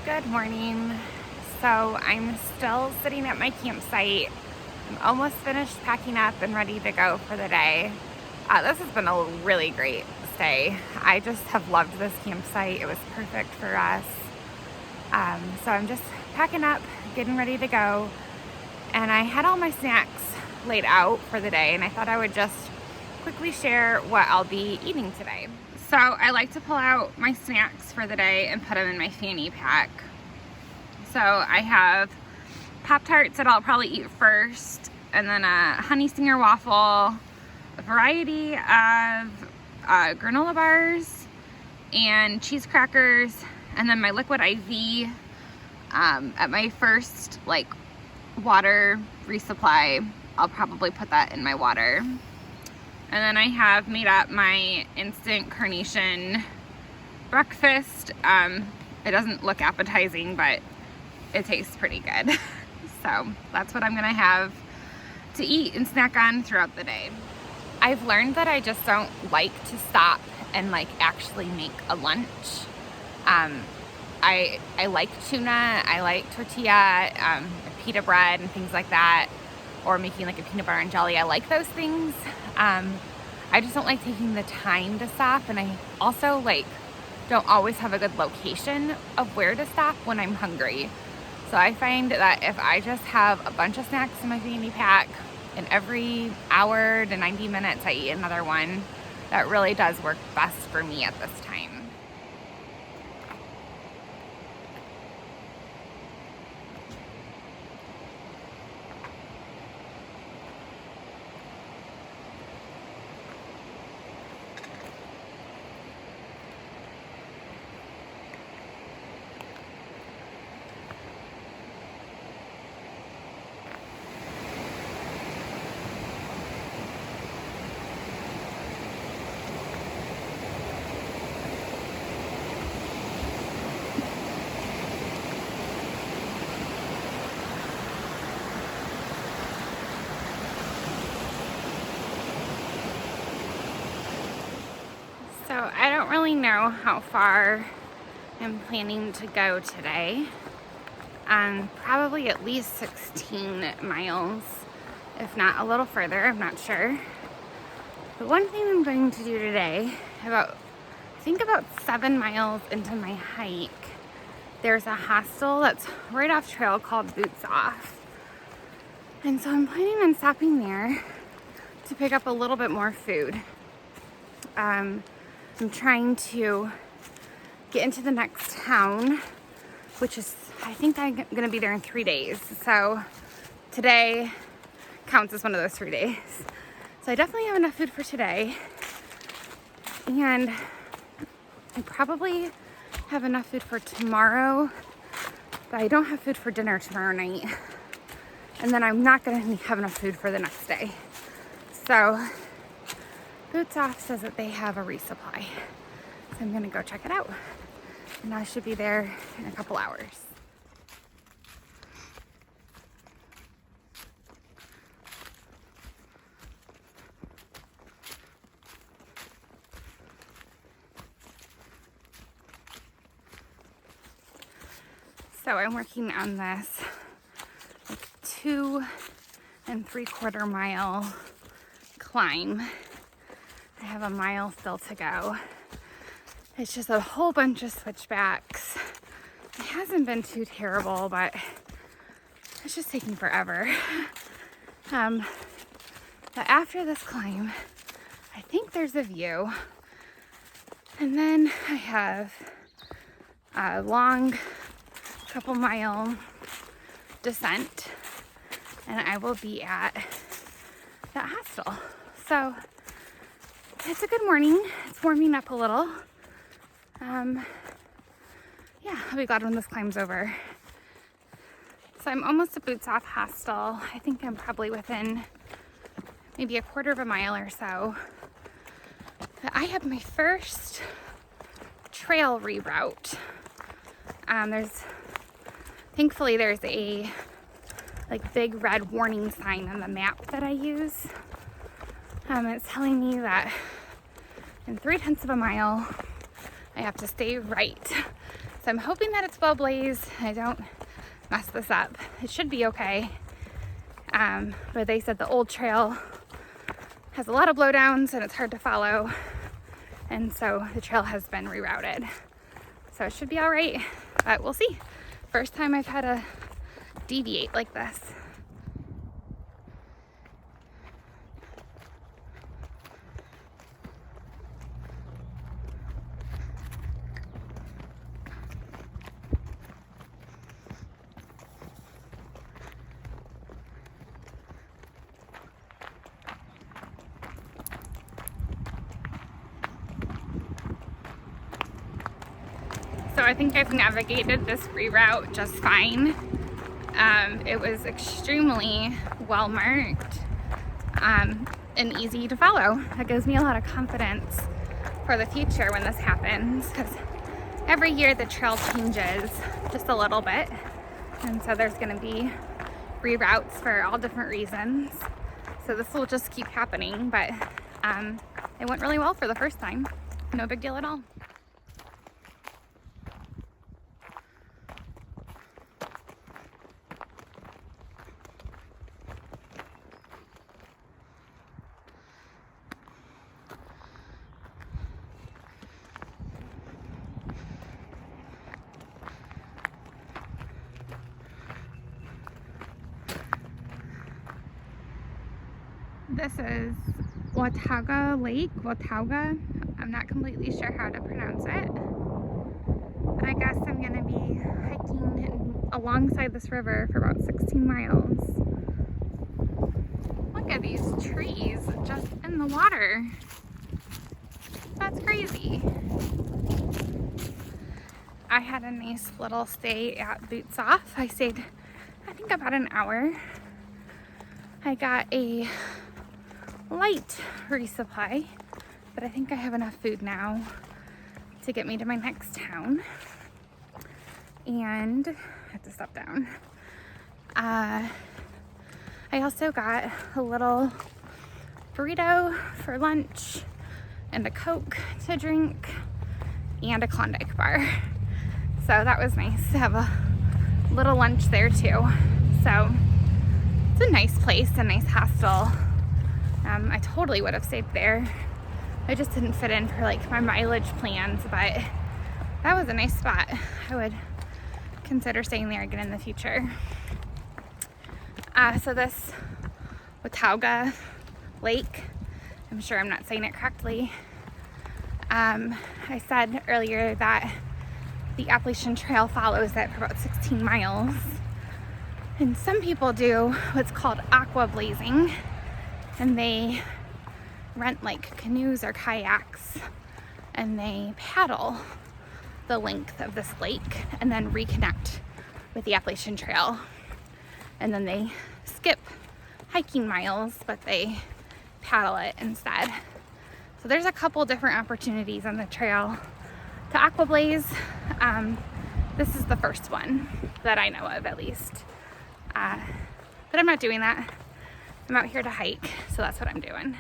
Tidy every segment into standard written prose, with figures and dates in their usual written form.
Good morning. So I'm still sitting at my campsite. I'm almost finished packing up and ready to go for the day. This has been a really great stay. I just have loved this campsite. It was perfect for us. So I'm just packing up, getting ready to go. And I had all my snacks laid out for the day, and I thought I would just quickly share what I'll be eating today. So I like to pull out my snacks for the day and put them in my fanny pack. So I have Pop-Tarts that I'll probably eat first, and then a Honey Stinger waffle, a variety of granola bars, and cheese crackers, and then my liquid IV at my first water resupply. I'll probably put that in my water. And then I have made up my instant carnation breakfast. It doesn't look appetizing, but it tastes pretty good. So that's what I'm gonna have to eat and snack on throughout the day. I've learned that I just don't like to stop and actually make a lunch. I like tuna, I like tortilla, pita bread and things like that, or making a peanut butter and jelly. I like those things. I just don't like taking the time to stop, and I also don't always have a good location of where to stop when I'm hungry. So I find that if I just have a bunch of snacks in my fanny pack, and every hour to 90 minutes I eat another one, that really does work best for me at this time. So I don't really know how far I'm planning to go today. Probably at least 16 miles, if not a little further, I'm not sure. But one thing I'm going to do today, I think about 7 miles into my hike, there's a hostel that's right off trail called Boots Off. And so I'm planning on stopping there to pick up a little bit more food. I'm trying to get into the next town, which is, I think I'm gonna be there in 3 days. So today counts as one of those 3 days. So I definitely have enough food for today. And I probably have enough food for tomorrow, but I don't have food for dinner tomorrow night. And then I'm not gonna have enough food for the next day. So Boots Off says that they have a resupply. So I'm gonna go check it out. And I should be there in a couple hours. So I'm working on this 2 3/4 mile climb. I have a mile still to go. It's just a whole bunch of switchbacks. It hasn't been too terrible, but it's just taking forever. But after this climb, I think there's a view. And then I have a long couple mile descent, and I will be at that hostel. So it's a good morning. It's warming up a little. Yeah, I'll be glad when this climb's over. So I'm almost at Boots Off Hostel. I think I'm probably within maybe a 1/4 mile or so. But I have my first trail reroute. Thankfully there's a big red warning sign on the map that I use. It's telling me that in 3/10 of a mile I have to stay right. So I'm hoping that it's well blazed. I don't mess this up. It should be okay. But they said the old trail has a lot of blowdowns and it's hard to follow. And so the trail has been rerouted. So it should be all right, but we'll see. First time I've had to deviate like this. So I think I've navigated this reroute just fine. It was extremely well marked and easy to follow. That gives me a lot of confidence for the future when this happens, because every year the trail changes just a little bit, and so there's going to be reroutes for all different reasons. So this will just keep happening, but it went really well for the first time. No big deal at all. This is Watauga Lake, Watauga. I'm not completely sure how to pronounce it, but I guess I'm gonna be hiking alongside this river for about 16 miles. Look at these trees just in the water. That's crazy. I had a nice little stay at Boots Off. I stayed, I think, about an hour. I got a light resupply, but I think I have enough food now to get me to my next town. And I have to stop down. I also got a little burrito for lunch and a Coke to drink and a Klondike bar. So that was nice to have a little lunch there too. So it's a nice place, a nice hostel. I totally would have stayed there. I just didn't fit in for like my mileage plans, but that was a nice spot. I would consider staying there again in the future. So this Watauga Lake, I'm sure I'm not saying it correctly. I said earlier that the Appalachian Trail follows it for about 16 miles. And some people do what's called aqua blazing, and they rent like canoes or kayaks and they paddle the length of this lake and then reconnect with the Appalachian Trail. And then they skip hiking miles, but they paddle it instead. So there's a couple different opportunities on the trail to aqua blaze. This is the first one that I know of, at least. But I'm not doing that. I'm out here to hike, so that's what I'm doing.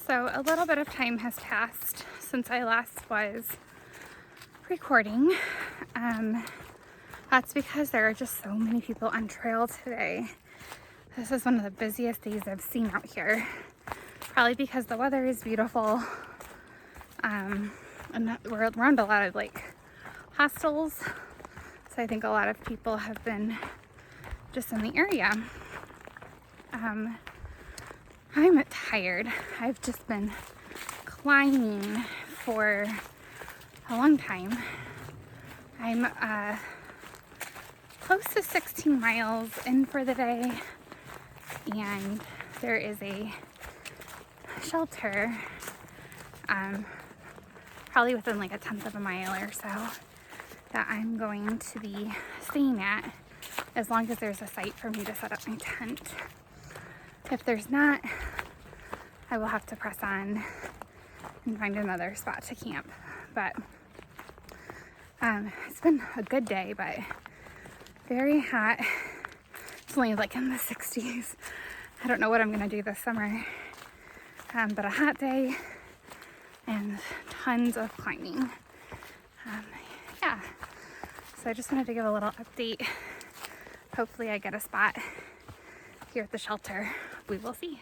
So a little bit of time has passed since I last was recording. That's because there are just so many people on trail today. This is one of the busiest days I've seen out here. Probably because the weather is beautiful. And we're around a lot of like hostels. So I think a lot of people have been just in the area. I'm tired. I've just been climbing for a long time. I'm close to 16 miles in for the day, and there is a shelter probably within like 1/10 of a mile or so, that I'm going to be staying at, as long as there's a site for me to set up my tent. If there's not, I will have to press on and find another spot to camp. But it's been a good day, but very hot. It's only like in the 60s. I don't know what I'm gonna do this summer, but a hot day and tons of climbing. Yeah, so I just wanted to give a little update. Hopefully I get a spot here at the shelter. We will see.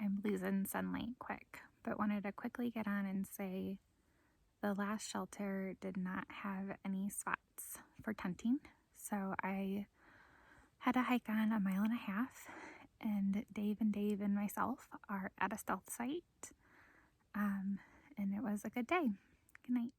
I'm losing sunlight quick, but wanted to quickly get on and say the last shelter did not have any spots for tenting. So I had to hike on 1.5 miles, and Dave and myself are at a stealth site. And it was a good day. Good night.